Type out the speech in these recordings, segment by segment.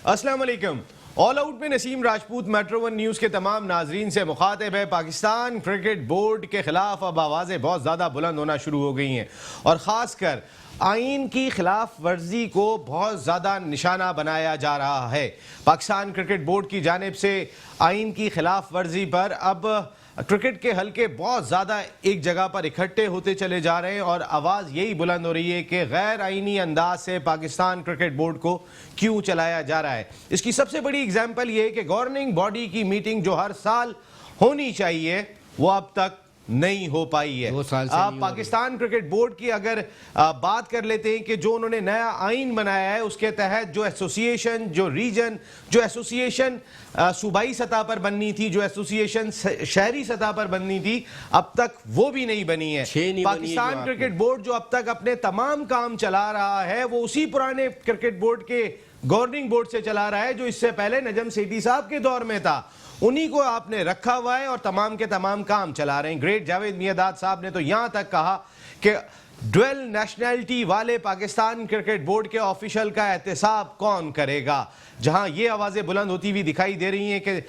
अस्सलाम वालेकुम। All out में Naseem Rajput metro one news के तमाम नाजरीन से मुखातिब है। पाकिस्तान क्रिकेट बोर्ड के खिलाफ अब आवाज़ें बहुत ज़्यादा बुलंद होना शुरू हो गई हैं और ख़ासकर आइन की खिलाफ वर्जी को बहुत ज़्यादा निशाना बनाया जा रहा है। पाकिस्तान क्रिकेट बोर्ड की जानिब से आइन की खिलाफ वर्जी पर अब क्रिकेट के हल्के बहुत ज़्यादा एक जगह पर इकट्ठे होते चले जा रहे हैं और आवाज़ यही बुलंद हो रही है कि गैर आइनी अंदाज से पाकिस्तान क्रिकेट बोर्ड को क्यों चलाया जा रहा है। इसकी सबसे बड़ी एग्जाम्पल ये है कि गवर्निंग बॉडी की मीटिंग जो हर साल होनी चाहिए वो अब तक नहीं हो पाई है। पाकिस्तान क्रिकेट बोर्ड की अगर बात कर लेते हैं कि जो उन्होंने नया आइन बनाया है उसके तहत जो एसोसिएशन, जो रीजन, जो एसोसिएशन सूबाई सतह पर बननी थी, जो एसोसिएशन शहरी सतह पर बननी थी, अब तक वो भी नहीं बनी है। पाकिस्तान क्रिकेट बोर्ड जो अब तक अपने तमाम काम चला रहा है वो उसी पुराने क्रिकेट बोर्ड के गवर्निंग बोर्ड से चला रहा है जो इससे पहले नजम सेठी साहब के दौर में था। उन्हीं को आपने रखा हुआ है और तमाम के तमाम काम चला रहे हैं। ग्रेट जावेद मियादाद साहब ने तो यहां तक कहा कि ड्वेल नेशनैलिटी वाले पाकिस्तान क्रिकेट बोर्ड के ऑफिशियल का एहतसाब कौन करेगा। जहां ये आवाजें बुलंद होती हुई दिखाई दे रही हैं कि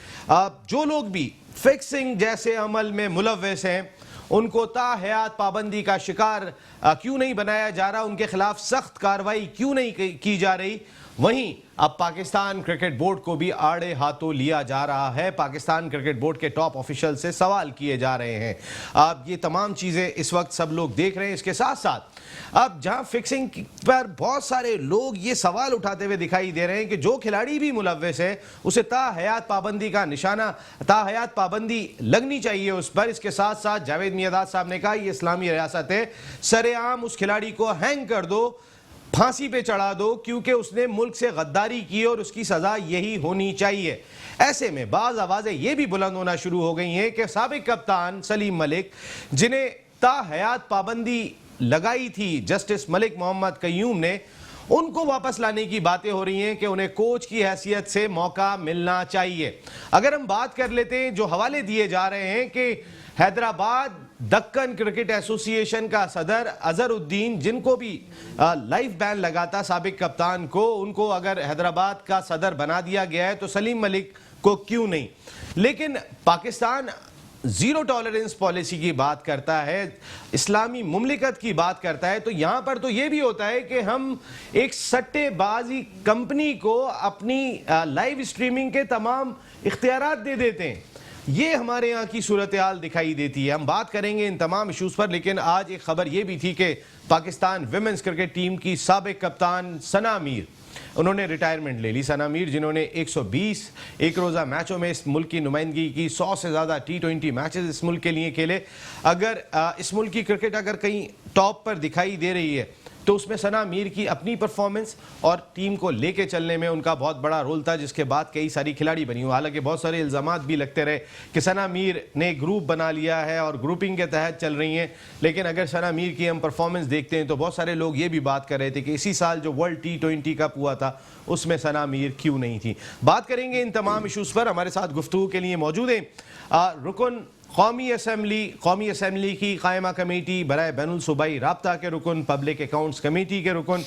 जो लोग भी फिक्सिंग जैसे अमल में मुलव्वस हैं उनको ताहयात पाबंदी का शिकार क्यों नहीं बनाया जा रहा, उनके खिलाफ सख्त कार्रवाई क्यों नहीं की जा रही। वहीं अब पाकिस्तान क्रिकेट बोर्ड को भी आड़े हाथों लिया जा रहा है। पाकिस्तान क्रिकेट बोर्ड के टॉप ऑफिशियल से सवाल किए जा रहे हैं। अब ये तमाम चीज़ें इस वक्त सब लोग देख रहे हैं। इसके साथ साथ अब जहां फिक्सिंग पर बहुत सारे लोग ये सवाल उठाते हुए दिखाई दे रहे हैं कि जो खिलाड़ी भी मुलव्वस है उसे ताहयात पाबंदी का निशाना, ताहयात पाबंदी लगनी चाहिए उस पर। इसके साथ साथ जावेद मियादाद साहब ने कहा ये इस्लामी रियासत है, सरेआम उस खिलाड़ी को हैंग कर दो, फांसी पे चढ़ा दो, क्योंकि उसने मुल्क से गद्दारी की और उसकी सजा यही होनी चाहिए। ऐसे में बाज आवाजें ये भी बुलंद होना शुरू हो गई हैं कि साबिक कप्तान सलीम मलिक, जिन्हें ताहयात पाबंदी लगाई थी जस्टिस मलिक मोहम्मद कयूम ने, उनको वापस लाने की बातें हो रही हैं कि उन्हें कोच की हैसियत से मौका मिलना चाहिए। अगर हम बात कर लेते हैं, जो हवाले दिए जा रहे हैं कि हैदराबाद दक्कन क्रिकेट एसोसिएशन का सदर अजहरुद्दीन, जिनको भी लाइफ बैन लगा था साबिक कप्तान को, उनको अगर हैदराबाद का सदर बना दिया गया है तो सलीम मलिक को क्यों नहीं। लेकिन पाकिस्तान जीरो टॉलरेंस पॉलिसी की बात करता है, इस्लामी मुमलिकत की बात करता है, तो यहां पर तो यह भी होता है कि हम एक सट्टेबाजी कंपनी को अपनी लाइव स्ट्रीमिंग के तमाम इख्तियारात दे देते हैं। ये हमारे यहाँ की सूरत हाल दिखाई देती है। हम बात करेंगे इन तमाम इशूज़ पर, लेकिन आज एक खबर ये भी थी कि पाकिस्तान विमेंस क्रिकेट टीम की साबिक कप्तान सना मीर, उन्होंने रिटायरमेंट ले ली। सना मीर जिन्होंने 120 एक रोज़ा मैचों में इस मुल्क की नुमाइंदगी की, 100 से ज़्यादा T20 मैचेस इस मुल्क के लिए खेले। अगर इस मुल्क की क्रिकेट अगर कहीं टॉप पर दिखाई दे रही है तो उसमें सना मीर की अपनी परफॉर्मेंस और टीम को लेके चलने में उनका बहुत बड़ा रोल था, जिसके बाद कई सारी खिलाड़ी बनी हुई। हालांकि बहुत सारे इल्ज़ामात भी लगते रहे कि सना मीर ने ग्रुप बना लिया है और ग्रुपिंग के तहत चल रही हैं, लेकिन अगर सना मीर की हम परफॉर्मेंस देखते हैं तो बहुत सारे लोग ये भी बात कर रहे थे कि इसी साल जो वर्ल्ड T20 कप हुआ था उसमें सना मीर क्यों नहीं थी। बात करेंगे इन तमाम इशूज़ पर। हमारे साथ गुफ्तगू के लिए मौजूद हैं रुकन कौमी असम्बली की कायमा कमेटी बराए बैनुल सूबाई राब्ता के रुकन, पब्लिक अकाउंट्स कमेटी के रुकन,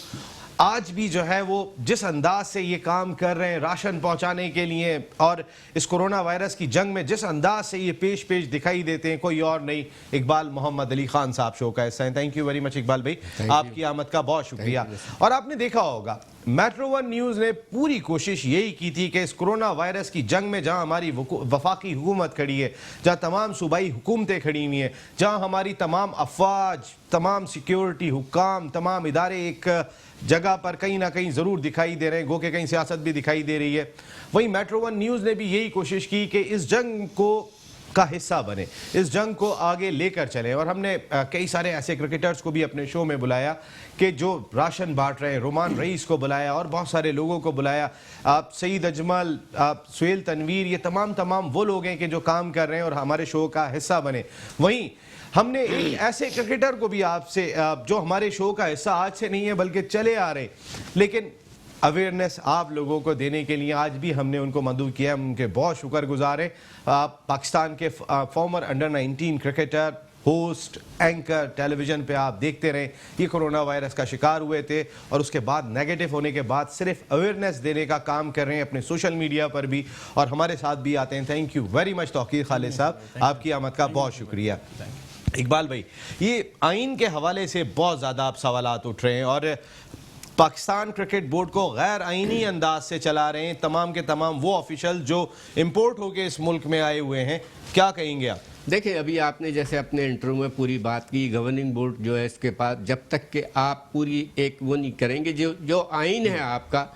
आज भी जो है वो जिस अंदाज से ये काम कर रहे हैं राशन पहुंचाने के लिए और इस कोरोना वायरस की जंग में जिस अंदाज से ये पेश दिखाई देते हैं, कोई और नहीं, इकबाल मोहम्मद अली खान साहब शो का हिस्सा हैं। Thank you very much Iqbal भाई, आपकी आमद का बहुत शुक्रिया। और आपने देखा होगा मेट्रो वन न्यूज़ ने पूरी कोशिश यही की थी कि इस कोरोना वायरस की जंग में जहां हमारी वफाकी हुकूमत खड़ी है, जहां तमाम सूबाई हुकूमतें खड़ी हुई हैं, जहां हमारी तमाम अफवाज, तमाम सिक्योरिटी हुक्काम, तमाम इदारे एक जगह पर कहीं ना कहीं ज़रूर दिखाई दे रहे हैं, गो के कहीं सियासत भी दिखाई दे रही है, वहीं मेट्रो वन न्यूज़ ने भी यही कोशिश की कि इस जंग को का हिस्सा बने, इस जंग को आगे लेकर चलें। और हमने कई सारे ऐसे क्रिकेटर्स को भी अपने शो में बुलाया कि जो राशन बांट रहे हैं, रोमान रईस को बुलाया और बहुत सारे लोगों को बुलाया, सईद अजमल, सुहेल तनवीर, ये तमाम वो लोग हैं कि जो काम कर रहे हैं और हमारे शो का हिस्सा बने। वहीं हमने एक ऐसे क्रिकेटर को भी आपसे, जो हमारे शो का हिस्सा आज से नहीं है बल्कि चले आ रहे, लेकिन अवेयरनेस आप लोगों को देने के लिए आज भी हमने उनको मदऊ किया, उनके बहुत शुक्रगुजार हैं। पाकिस्तान के farmer under 19 cricketer host, anchor, television पे आप देखते रहें, ये कोरोना वायरस का शिकार हुए थे और उसके बाद नेगेटिव होने के बाद सिर्फ अवेयरनेस देने का काम कर रहे हैं अपने सोशल मीडिया पर भी और हमारे साथ भी आते हैं। Thank you very much Tauqeer Khalid साहब, आपकी आमद का बहुत शुक्रिया। इकबाल भाई, ये आइन के हवाले से बहुत ज़्यादा अब सवालात उठ रहे हैं और पाकिस्तान क्रिकेट बोर्ड को गैर आइनी अंदाज से चला रहे हैं तमाम के तमाम वो ऑफिशियल जो इंपोर्ट होके इस मुल्क में आए हुए हैं। क्या कहेंगे आप? देखिए, अभी आपने जैसे अपने इंटरव्यू में पूरी बात की, गवर्निंग बोर्ड जो है इसके पास जब तक कि आप पूरी एक वो नहीं करेंगे जो आइन है आपका,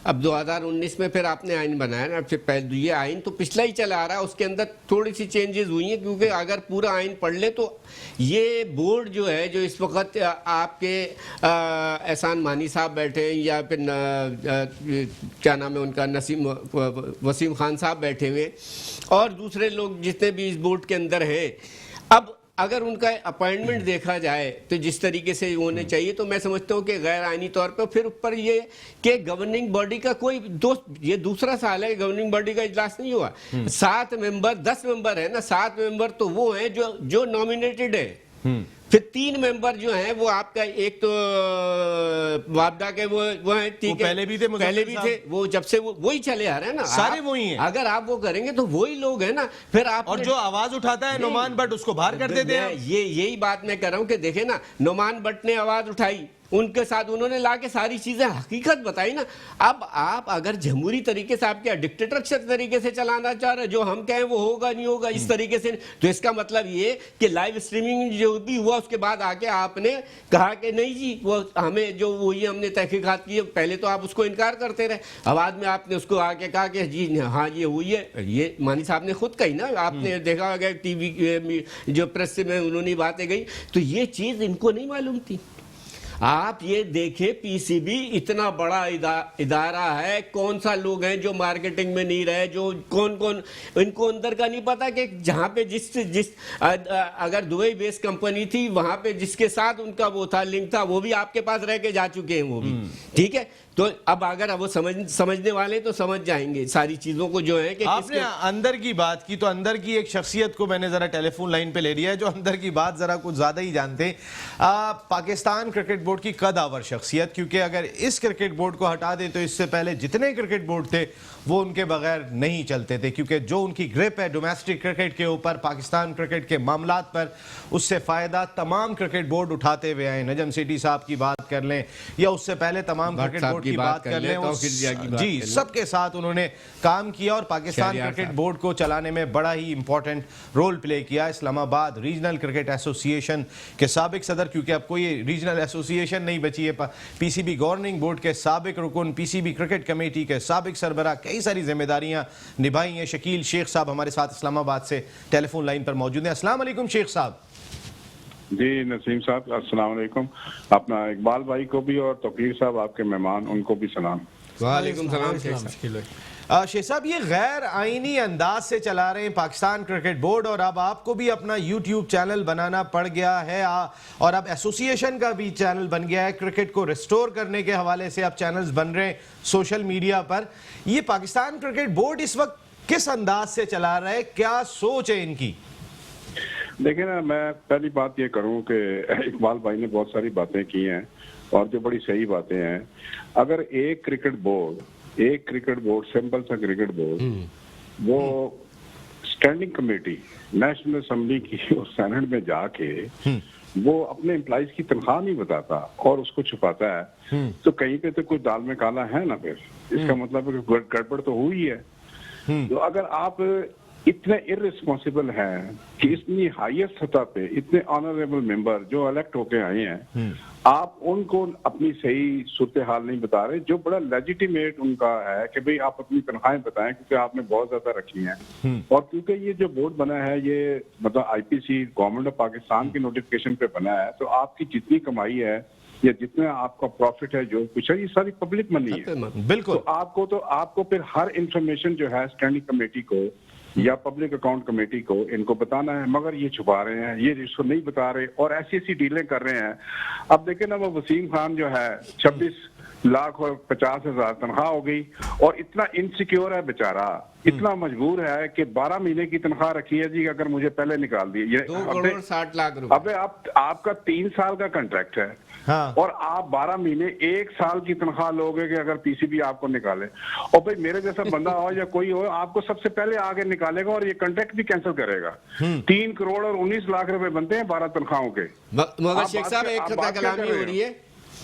अब 2019 में फिर आपने आइन बनाया ना, फिर पहले ये आइन तो पिछला ही चला आ रहा है, उसके अंदर थोड़ी सी चेंजेस हुई हैं, क्योंकि अगर पूरा आइन पढ़ ले तो ये बोर्ड जो है जो इस वक्त आपके एहसान मानी साहब बैठे हैं या फिर क्या नाम है उनका, वसीम खान साहब बैठे हुए और दूसरे लोग जितने भी इस बोर्ड के अंदर हैं, अब अगर उनका अपॉइंटमेंट देखा जाए तो जिस तरीके से होने चाहिए, तो मैं समझता हूँ कि गैर आइनी तौर पर फिर ऊपर ये कि गवर्निंग बॉडी का कोई ये दूसरा साल है गवर्निंग बॉडी का इजलास नहीं हुआ। 7 मेंबर 10 मेंबर है ना, 7 मेंबर तो वो हैं जो नॉमिनेटेड है, फिर 3 मेंबर जो हैं वो आपका, एक तो वापडा के वो हैं, ठीक है, पहले भी थे वो जब से वही चले आ रहे हैं ना, सारे वही हैं। अगर आप वो करेंगे तो वही लोग हैं ना, फिर आप और जो आवाज उठाता है नुमान भट्ट, उसको बाहर कर देते हैं। यही बात मैं कर रहा हूँ कि देखे ना, नुमान भट्ट ने आवाज उठाई, उनके साथ उन्होंने लाके सारी चीजें हकीकत बताई ना। अब आप अगर जमहूरी तरीके से, आप क्या डिक्टेटरशिप तरीके से चलाना चाह रहे, जो हम कहें वो होगा नहीं होगा इस तरीके से, तो इसका मतलब ये कि लाइव स्ट्रीमिंग जो भी हुआ उसके बाद आके आपने कहा कि नहीं जी वो हमें जो वही हमने तहकीकात की, पहले तो आप उसको इनकार करते रहे, अब बाद में आपने उसको आके कहा कि जी हाँ ये हुई है। ये मानी साहब ने खुद कही ना, आपने देखा होगा टीवी जो प्रेस में उन्होंने बातें गई, तो ये चीज इनको नहीं मालूम थी। आप ये देखें, पीसीबी इतना बड़ा इदारा है, कौन सा लोग हैं जो मार्केटिंग में नहीं रहे, जो कौन इनको अंदर का नहीं पता कि जहां पे जिस अगर दुबई बेस्ड कंपनी थी वहां पे जिसके साथ उनका वो था, लिंक था, वो भी आपके पास रह के जा चुके हैं वो भी, ठीक है। तो अब अगर वो समझने वाले तो समझ जाएंगे सारी चीजों को जो है कि आपने अंदर की बात की, तो अंदर की एक शख्सियत को मैंने जरा टेलीफोन लाइन पे ले लिया है जो अंदर की बात जरा कुछ ज्यादा ही जानते हैं। पाकिस्तान क्रिकेट बोर्ड की कदावर शख्सियत, क्योंकि अगर इस क्रिकेट बोर्ड को हटा दें तो इससे पहले जितने क्रिकेट बोर्ड थे वो उनके बगैर नहीं चलते थे, क्योंकि जो उनकी ग्रिप है डोमेस्टिक क्रिकेट के ऊपर, पाकिस्तान क्रिकेट के मामलात पर, उससे फायदा तमाम क्रिकेट बोर्ड उठाते हुए आए। नजम सेठी साहब की बात कर लें या उससे पहले तमाम क्रिकेट बोर्ड की बात कर लें, जी सबके साथ उन्होंने काम किया और पाकिस्तान क्रिकेट बोर्ड को चलाने में बड़ा ही इंपॉर्टेंट रोल प्ले किया। इस्लामाबाद रीजनल क्रिकेट एसोसिएशन के साबिक सदर, क्योंकि अब कोई रीजनल एसोसिएशन नहीं बची है, पीसीबी गवर्निंग बोर्ड के साबिक रुकन, पीसीबी क्रिकेट कमेटी के साबिक सरबरा, कई सारी जिम्मेदारियां निभाई हैं। शकील शेख साहब हमारे साथ इस्लामाबाद से टेलीफोन लाइन पर मौजूद हैं। अस्सलाम वालेकुम शेख साहब। जी नसीम साहब अस्सलाम वालेकुम, अपना इकबाल भाई को भी और तौकीर साहब आपके मेहमान, उनको भी सलाम। वालेकुम सलाम शेख साहब, ये गैर आइनी अंदाज से चला रहे हैं पाकिस्तान क्रिकेट बोर्ड और अब आपको भी अपना यूट्यूब चैनल बनाना पड़ गया है और अब एसोसिएशन का भी चैनल बन गया है। क्रिकेट को रिस्टोर करने के हवाले से अब चैनल्स बन रहे हैं सोशल मीडिया पर। ये पाकिस्तान क्रिकेट बोर्ड इस वक्त किस अंदाज से चला रहा है, क्या सोच है इनकी? देखिए ना, मैं पहली बात ये करूं कि इकबाल भाई ने बहुत सारी बातें की हैं और जो बड़ी सही बातें हैं। अगर एक क्रिकेट बोर्ड सिंपल सा क्रिकेट बोर्ड वो स्टैंडिंग कमेटी नेशनल असेंबली की और सेनेट में जाके वो अपने एम्प्लॉइज की तनख्वाह नहीं बताता और उसको छुपाता है, तो कहीं पे तो कोई दाल में काला है ना, फिर इसका मतलब है कि गड़बड़ तो हुई है। तो अगर आप इतने इररिस्पॉन्सिबल हैं कि इतनी हाईएस्ट सतह पे इतने ऑनरेबल मेंबर जो इलेक्ट होके आए हैं, आप उनको अपनी सही सूरत हाल नहीं बता रहे, जो बड़ा लेजिटिमेट उनका है कि भाई आप अपनी तनख्वाहें बताएं, क्योंकि आपने बहुत ज्यादा रखी हैं। और क्योंकि ये जो बोर्ड बना है ये मतलब आईपीसी गवर्नमेंट ऑफ पाकिस्तान की नोटिफिकेशन पे बना है, तो आपकी जितनी कमाई है या जितना आपका प्रॉफिट है, जो कुछ है, ये सारी पब्लिक मनी है। बिल्कुल। तो आपको फिर हर इंफॉर्मेशन जो है स्टैंडिंग कमेटी को या पब्लिक अकाउंट कमेटी को इनको बताना है, मगर ये छुपा रहे हैं, ये इसको नहीं बता रहे और ऐसी ऐसी डीलें कर रहे हैं। अब देखें ना, वो वसीम खान जो है लाख और 50,000 तनख्वाह हो गई, और इतना इनसिक्योर है बेचारा, इतना मजबूर है कि 12 महीने की तनख्वाह रखी है जी, अगर मुझे पहले निकाल दी। ये 2,60,00,000 अबे आपका 3 साल का कॉन्ट्रैक्ट है, हाँ। और आप 12 महीने 1 साल की तनख्वाह लोगे कि अगर पीसीबी आपको निकाले, और भाई मेरे जैसा बंदा हो या कोई हो, आपको सबसे पहले आगे निकालेगा और ये कॉन्ट्रैक्ट भी कैंसिल करेगा। 3 करोड़ और 19 लाख रुपए बनते हैं 12 तनख्वाहों के। मगर शेख साहब एक खता कलामी हो रही है,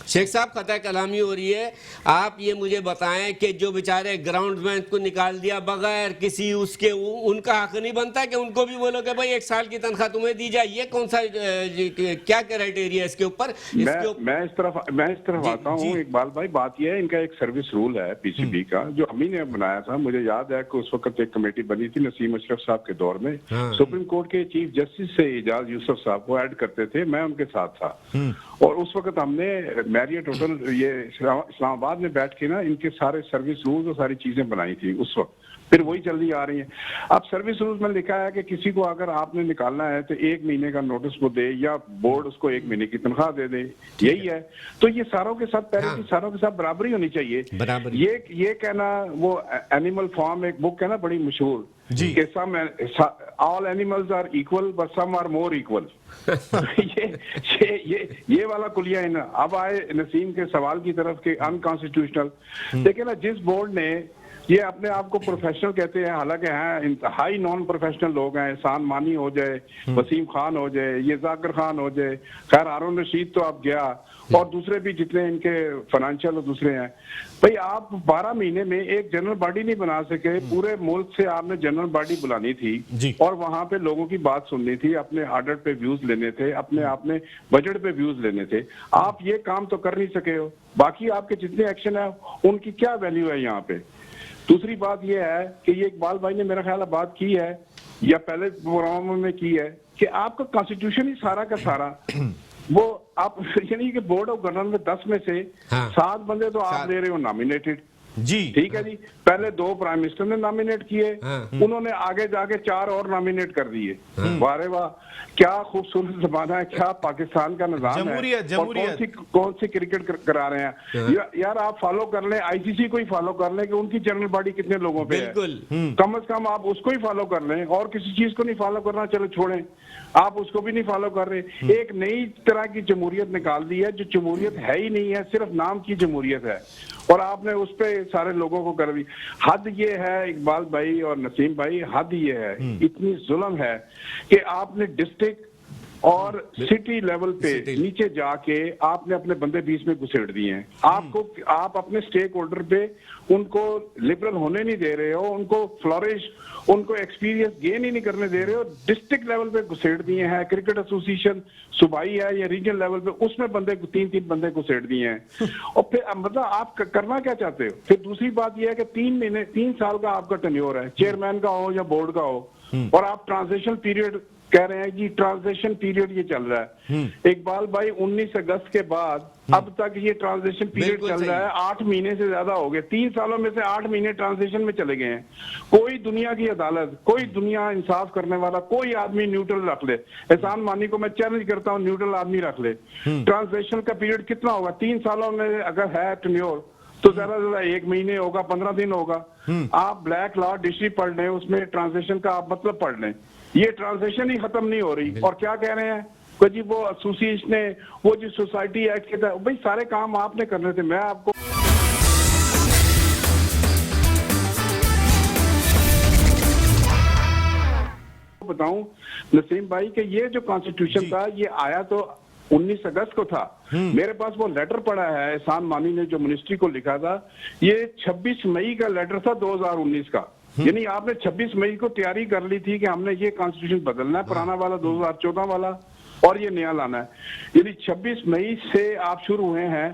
शेख साहब खता कलामी हो रही है। आप ये मुझे बताएं कि जो बेचारे ग्राउंडमैन को निकाल दिया बगैर किसी उसके, उनका हक नहीं बनता कि उनको भी बोलो कि भाई 1 साल की तनख्वाह तुम्हें दी जाए? ये कौन सा क्या क्राइटेरिया इसके ऊपर? मैं इस तरफ आता हूँ इकबाल भाई। बात यह है, इनका एक सर्विस रूल है पीसीबी का, जो अमी ने बनाया था। मुझे याद है कि उस वक्त एक कमेटी बनी थी नसीम अशरफ साहब के दौर में, सुप्रीम कोर्ट के चीफ जस्टिस से एजाज यूसुफ साहब को ऐड करते थे, मैं उनके साथ था, और उस वक्त हमने मैरियट होटल ये इस्लामाबाद में बैठ के ना इनके सारे सर्विस रूल्स और सारी चीजें बनाई थी उस वक्त, फिर वही चल आ रही है। अब सर्विस रूल्स में लिखा है कि किसी को अगर आपने निकालना है तो 1 महीने का नोटिस वो दे, या बोर्ड उसको 1 महीने की तनख्वाह दे दे, यही है। तो ये सारों के साथ पहले की सारों के साथ बराबरी होनी चाहिए। ये कहना, वो एनिमल फार्म एक बुक है ना बड़ी मशहूर, कि some all animals are equal but some are more equal. ये वाला कुलिया है ना। अब आए नसीम के सवाल की तरफ के अनकॉन्स्टिट्यूशनल। देखिए ना, जिस बोर्ड ने ये अपने आप को प्रोफेशनल कहते हैं, हालांकि हैं इंतहाई नॉन प्रोफेशनल लोग हैं, एहसान मानी हो जाए, वसीम खान हो जाए, ये जाकिर खान हो जाए, खैर हारून रशीद तो अब गया, और दूसरे भी जितने इनके फाइनेंशियल और दूसरे हैं। भाई आप 12 महीने में एक जनरल बॉडी नहीं बना सके, पूरे मुल्क से आपने जनरल बॉडी बुलानी थी और वहां पे लोगों की बात सुननी थी, अपने ऑर्डर पे व्यूज लेने थे, अपने आपने बजट पे व्यूज लेने थे। आप ये काम तो कर नहीं सके हो, बाकी आपके जितने एक्शन है उनकी क्या वैल्यू है यहाँ पे? दूसरी बात यह है कि ये इकबाल भाई ने मेरा ख्याल है बात की है, या पहले प्रोग्रामों में की है, कि आपका कॉन्स्टिट्यूशन ही सारा का सारा वो आप यानी कि बोर्ड ऑफ गवर्नर में 10 में से 7 बंदे तो आप ले रहे हो नॉमिनेटेड जी, ठीक है जी। पहले 2 प्राइम मिनिस्टर ने नॉमिनेट किए, उन्होंने आगे जाके 4 और नॉमिनेट कर दिए। वारे वाह, क्या खूबसूरत जमाना है, क्या पाकिस्तान का निजाम है, और कौन सी क्रिकेट करा रहे हैं। यार आप फॉलो कर लें, आईसीसी को ही फॉलो कर लें कि उनकी जनरल बॉडी कितने लोगों पे है, कम से कम आप उसको ही फॉलो कर लें, और किसी चीज को नहीं फॉलो करना, चलो छोड़ें, आप उसको भी नहीं फॉलो कर रहे। एक नई तरह की जमहूरियत निकाल दी है, जो जमहूरियत है ही नहीं है, सिर्फ नाम की जमहूरियत है, और आपने उस पे सारे लोगों को कर दी। हद ये है इकबाल भाई और नसीम भाई, हद ये है, इतनी जुल्म है कि आपने डिस्ट्रिक्ट और सिटी लेवल पे नीचे जाके आपने अपने बंदे बीच में घुसेड़ दिए हैं। आप अपने स्टेक होल्डर पे उनको लिबरल होने नहीं दे रहे हो, उनको फ्लोरिश, उनको एक्सपीरियंस गेन ही नहीं करने दे रहे हो। डिस्ट्रिक्ट लेवल पे घुसेड़ दिए हैं, क्रिकेट एसोसिएशन सूबाई है या रीजनल लेवल पे, उसमें बंदे 3-3 बंदे घुसेड़ दिए हैं। और फिर मतलब आप करना क्या चाहते हो? फिर दूसरी बात यह है कि 3 साल का आपका टेन्योर है, चेयरमैन का हो या बोर्ड का हो, और आप ट्रांजिशन पीरियड कह रहे हैं जी, ट्रांजिशन पीरियड ये चल रहा है। इकबाल भाई 19 अगस्त के बाद अब तक ये ट्रांजिशन पीरियड चल रहा है, 8 महीने से ज्यादा हो गए। 3 सालों में से 8 महीने ट्रांजिशन में चले गए हैं। कोई दुनिया की अदालत, कोई दुनिया इंसाफ करने वाला, कोई आदमी न्यूट्रल रख ले। एहसान मानी को मैं चैलेंज करता हूँ, न्यूट्रल आदमी रख ले। ट्रांजिशन का पीरियड कितना होगा 3 सालों में? अगर है टेन्योर तो ज्यादा से ज्यादा 1 महीने होगा, 15 दिन होगा। आप ब्लैक लॉ डिक्शनरी पढ़ लें, उसमें ट्रांजिशन का आप मतलब पढ़ लें, ये ट्रांजिशन ही खत्म नहीं हो रही। और क्या कह रहे हैं कि जी वो एसोसिएशन ने, वो जो सोसाइटी एक्ट के तहत, भाई सारे काम आपने करने थे। मैं आपको बताऊं नसीम भाई कि ये जो कॉन्स्टिट्यूशन था ये आया तो 19 अगस्त को था। मेरे पास वो लेटर पड़ा है, एहसान मानी ने जो मिनिस्ट्री को लिखा था, ये 26 मई का लेटर था 2019 का। यानी आपने 26 मई को तैयारी कर ली थी कि हमने ये कॉन्स्टिट्यूशन बदलना है, पुराना वाला 2014 वाला, और ये नया लाना है। यानी 26 मई से आप शुरू हुए हैं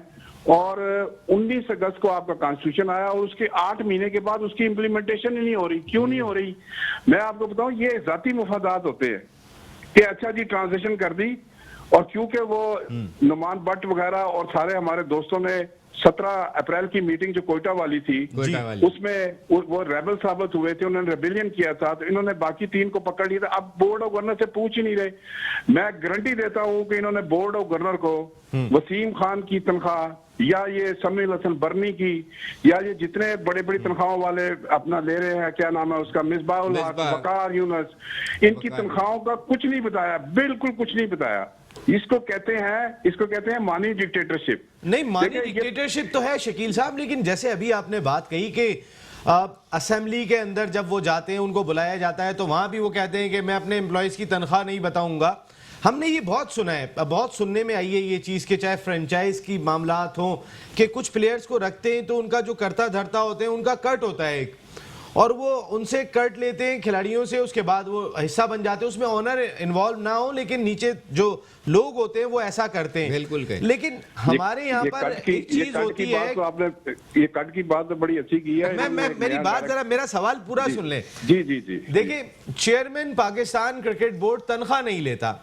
और 19 अगस्त को आपका कॉन्स्टिट्यूशन आया, और उसके 8 महीने के बाद उसकी इम्प्लीमेंटेशन ही नहीं हो रही। क्यों नहीं हो रही? मैं आपको बताऊं, ये जाती मुफादात होते हैं कि अच्छा जी ट्रांजिशन कर दी, और क्योंकि वो नुमान भट्ट वगैरह और सारे हमारे दोस्तों ने 17 अप्रैल की मीटिंग जो कोयटा वाली थी, उसमें वो रेबल साबित हुए थे, उन्होंने रेबेलियन किया था, तो इन्होंने बाकी 3 को पकड़ लिया था। अब बोर्ड ऑफ गवर्नर से पूछ ही नहीं रहे। मैं गारंटी देता हूं कि इन्होंने बोर्ड ऑफ गवर्नर को वसीम खान की तनख्वाह या ये समीर हसन बर्नी की या ये जितने बड़े बड़ी तनख्वाहों वाले अपना ले रहे हैं, क्या नाम है उसका, मिसबाहुल हक, वकार यूनुस, इनकी तनख्वाहों का कुछ नहीं बताया, बिल्कुल कुछ नहीं बताया। इसको कहते हैं मानी डिक्टेटरशिप। नहीं, मानी डिक्टेटरशिप तो है शकील साहब, लेकिन जैसे अभी आपने बात कही कि असेंबली के अंदर जब वो जाते हैं, उनको बुलाया जाता है, तो वहां भी वो कहते हैं कि मैं अपने एम्प्लॉयज की तनख्वाह नहीं बताऊंगा। हमने ये बहुत सुना है, बहुत सुनने में आई है ये चीज़ कि चाहे फ्रेंचाइज की मामलात हों कि कुछ प्लेयर्स को रखते हैं तो उनका जो करता धरता होते हैं उनका कट होता है एक, और वो उनसे कट लेते हैं खिलाड़ियों से, उसके बाद वो हिस्सा बन जाते हैं, उसमें ऑनर इन्वॉल्व ना हो, लेकिन नीचे जो लोग होते हैं वो ऐसा करते हैं। बिल्कुल। लेकिन हमारे यहाँ पर एक चीज होती है, तो आपने ये कट की बात तो बड़ी अच्छी की है। मेरी बात जरा, मेरा सवाल पूरा सुन लें। जी जी जी। देखिए, चेयरमैन पाकिस्तान क्रिकेट बोर्ड तनख्वाह नहीं लेता,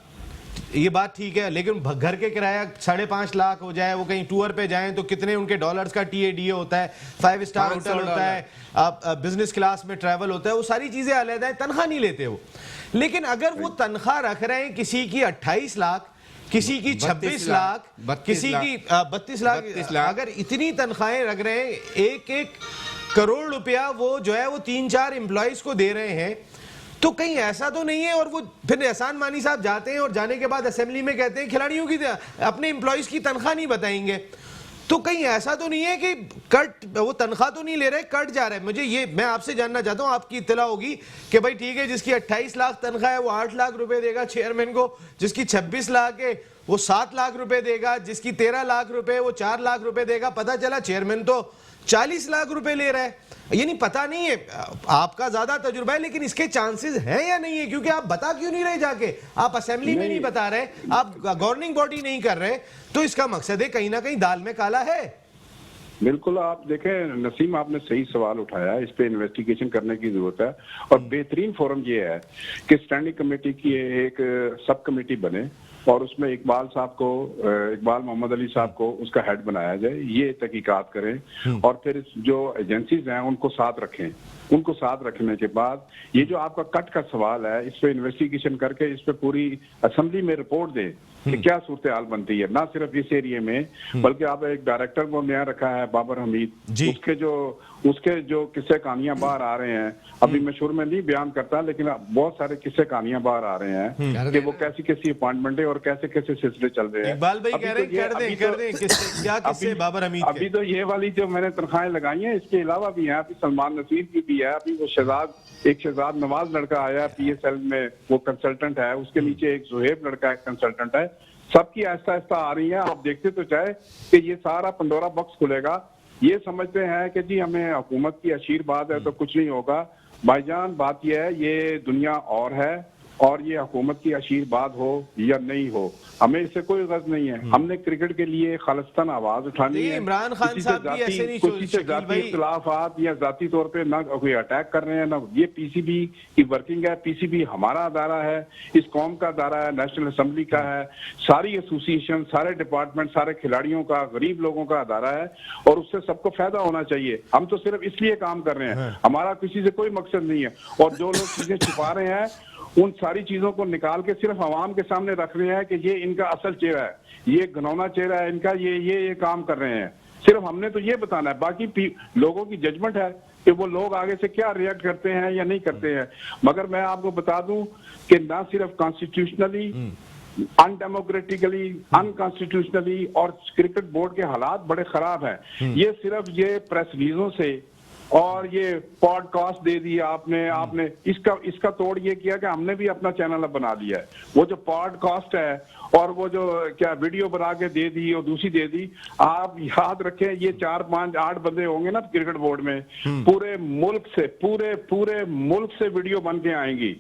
ये बात ठीक है, लेकिन घर के किराया 5.5 लाख हो जाए, वो कहीं टूर पे जाएं तो कितने उनके डॉलर्स का TADA होता है, 5 स्टार होटल होता है, बिजनेस क्लास में ट्रैवल होता है, वो सारी चीजें अलग है, तनख्वाह नहीं लेते वो। लेकिन अगर वो तनख्वाह रख रहे हैं किसी की 28 लाख, किसी की 26 लाख, किसी की 32 लाख, अगर इतनी तनख्वाहें रख रहे हैं, 1-1 करोड़ रुपया वो जो है वो 3-4 एम्प्लॉयज को दे रहे हैं, तो कहीं ऐसा तो नहीं है? और वो फिर एहसान मानी साहब जाते हैं और जाने के बाद असेंबली में कहते हैं खिलाड़ियों की, अपने एम्प्लॉयज की तनख्वाह नहीं बताएंगे, तो कहीं ऐसा तो नहीं है कि कट, वो तनख्वाह तो नहीं ले रहे, कट जा रहे हैं? मुझे ये, मैं आपसे जानना चाहता हूं, आपकी इत्तला होगी कि भाई ठीक है, जिसकी 28 लाख तनख्वाह है वो 8 लाख रुपए देगा चेयरमैन को, जिसकी 26 लाख है वो 7 लाख रुपए देगा, जिसकी 13 लाख रुपए वो 4 लाख रुपए देगा। पता चला चेयरमैन तो 40 लाख रुपए ले रहा है। ये नहीं, पता नहीं है, आपका ज्यादा तजुर्बा है, लेकिन इसके चांसेस हैं या नहीं है? क्योंकि आप बता क्यों नहीं रहे जाके, आप असेंबली में नहीं बता रहे, आप गवर्निंग बॉडी नहीं कर रहे, तो इसका मकसद है कहीं ना कहीं दाल में काला है। बिल्कुल, आप देखें नसीम, आपने सही सवाल उठाया, इस पे इन्वेस्टिगेशन करने की जरूरत है, और बेहतरीन फोरम ये है कि स्टैंडिंग कमेटी की एक सब कमेटी बने और उसमें इकबाल मोहम्मद अली साहब को उसका हेड बनाया जाए, ये तहकीकात करें और फिर जो एजेंसीज हैं उनको साथ रखें। उनको साथ रखने के बाद ये जो आपका कट का सवाल है, इस पे इन्वेस्टिगेशन करके इस पे पूरी असेंबली में रिपोर्ट दें कि क्या सूरत हाल बनती है, ना सिर्फ इस एरिया में, बल्कि आप एक डायरेक्टर को नया रखा है बाबर हमीद, उसके जो किस्से कहानियां बाहर आ रहे हैं, अभी मैं शुरू में नहीं बयान करता, लेकिन बहुत सारे किस्से कहानियां बाहर आ रहे हैं कि वो कैसी कैसी अपॉइंटमेंट है और कैसे कैसे सिलसिले चल रहे हैं। इकबाल भाई कह रहे हैं कर दें क्या किस्से बाबर हमीद के? अभी तो ये वाली जो मैंने तनख्वाहें लगाई हैं, इसके अलावा भी है, अभी सलमान नसीर की भी है, अभी वो शहजाद नवाज लड़का आया PSL में, वो कंसल्टेंट है, उसके नीचे एक जुहेब लड़का एक कंसल्टेंट है, सबकी आहिस्ता आहिस्ता आ रही है। आप देखते तो चाहे कि ये सारा पंडोरा बॉक्स खुलेगा। ये समझते हैं कि जी हमें हुकूमत की आशीर्वाद है तो कुछ नहीं होगा। भाईजान, बात यह है, ये दुनिया और है, और ये हुकूमत की आशीर्वाद हो या नहीं हो, हमें इससे कोई गर्ज नहीं है। हमने क्रिकेट के लिए खालिस्तान आवाज उठानी है। इमरान खान साहब भी ऐसे नहीं, किसी से जाती इख्तिलाफात या जाती तौर पे ना कोई अटैक कर रहे हैं, ना ये PCB की वर्किंग है। PCB हमारा अदारा है, इस कौम का अदारा है, नेशनल असेंबली का है, सारी एसोसिएशन, सारे डिपार्टमेंट, सारे खिलाड़ियों का, गरीब लोगों का अदारा है, और उससे सबको फायदा होना चाहिए। हम तो सिर्फ इसलिए काम कर रहे हैं, हमारा किसी से कोई मकसद नहीं है। और जो लोग चीजें छुपा रहे हैं, उन सारी चीजों को निकाल के सिर्फ अवाम के सामने रख रहे हैं कि ये इनका असल चेहरा है, ये घिनौना चेहरा है इनका, ये काम कर रहे हैं। सिर्फ हमने तो ये बताना है, बाकी लोगों की जजमेंट है कि वो लोग आगे से क्या रिएक्ट करते हैं या नहीं करते हैं। मगर मैं आपको बता दूं कि ना सिर्फ कॉन्स्टिट्यूशनली, अनडेमोक्रेटिकली, अनकॉन्स्टिट्यूशनली, और क्रिकेट बोर्ड के हालात बड़े खराब हैं। ये सिर्फ ये प्रेस रिलीजों से और ये पॉडकास्ट दे दिया आपने इसका तोड़ ये किया कि हमने भी अपना चैनल बना दिया है। वो जो पॉडकास्ट है और वो जो क्या वीडियो बना के दे दी और दूसरी दे दी, आप याद रखें, ये 4, 5, 8 बंदे होंगे ना क्रिकेट बोर्ड में, पूरे मुल्क से वीडियो बन के आएंगी।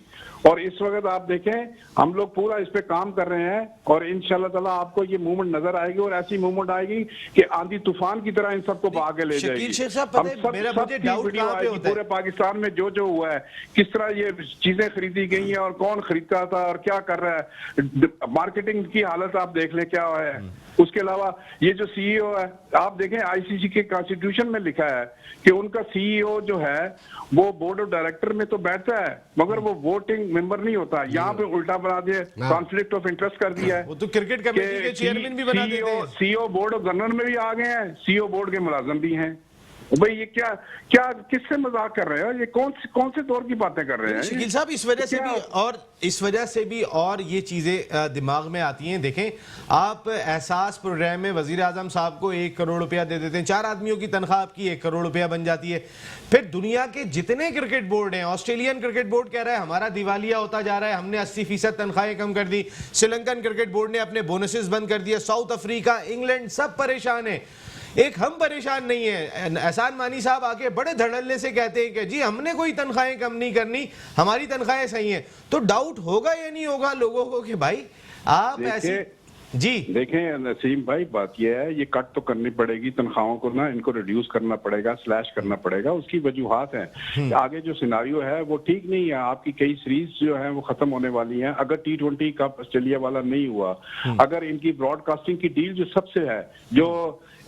और इस वक्त आप देखें, हम लोग पूरा इस पे काम कर रहे हैं, और इंशाल्लाह ताला आपको ये मूवमेंट नजर आएगी, और ऐसी मूवमेंट आएगी कि आंधी तूफान की तरह इन सबको भाग ले जाएगी। पूरे पाकिस्तान में जो हुआ है, किस तरह ये चीजें खरीदी गई हैं और कौन खरीदता था और क्या कर रहा है, मार्केटिंग वोटिंग की हालत आप देख ले क्या है। उसके अलावा ये जो सीईओ है, आप देखें आईसीसी के कॉन्स्टिट्यूशन में लिखा है कि उनका सीईओ जो है वो बोर्ड ऑफ डायरेक्टर में तो बैठता है मगर वो वोटिंग मेंबर नहीं होता। यहाँ पे उल्टा बना दिया, कॉन्फ्लिक्ट ऑफ इंटरेस्ट कर दिया है। वो तो क्रिकेट कमेटी के चेयरमैन भी बना देते हैं। सीईओ बोर्ड ऑफ गवर्नर में भी आ गए हैं, सीईओ बोर्ड के मुलाजिम भी हैं। भाई ये क्या क्या किससे मजाक कर रहे हो? ये कौन से दौर की बातें कर रहे हैं शकील साहब? इस वजह से भी और ये चीजें दिमाग में आती हैं। देखें, आप एहसास प्रोग्राम में वजीर आजम साहब को 1 करोड़ रुपया दे देते हैं, 4 आदमियों की तनख्वाह आपकी 1 करोड़ रुपया बन जाती है। फिर दुनिया के जितने क्रिकेट बोर्ड हैं, ऑस्ट्रेलियन क्रिकेट बोर्ड कह रहा है हमारा दिवालिया होता जा रहा है, हमने 80% तनख्वाहें कम कर दी। श्रीलंकन क्रिकेट बोर्ड ने अपने बोनसेस बंद कर दिए। साउथ अफ्रीका, इंग्लैंड सब परेशान है। एक हम परेशान नहीं है। एहसान मानी साहब आके बड़े धड़ल्ले से कहते हैं कि जी हमने कोई तनख्वाहें कम नहीं करनी, हमारी तनख्वाहें सही हैं। तो डाउट होगा या नहीं होगा लोगों को कि भाई आप ऐसे जी देखें नसीम भाई, बात यह है ये कट तो करनी पड़ेगी तनख्वाहों को ना, इनको रिड्यूस करना पड़ेगा, स्लैश करना पड़ेगा। उसकी वजूहात हैं। आगे जो सिनारियो है वो ठीक नहीं है। आपकी कई सीरीज जो है वो खत्म होने वाली हैं। अगर T20 कप ऑस्ट्रेलिया वाला नहीं हुआ, अगर इनकी ब्रॉडकास्टिंग की डील जो सबसे है, जो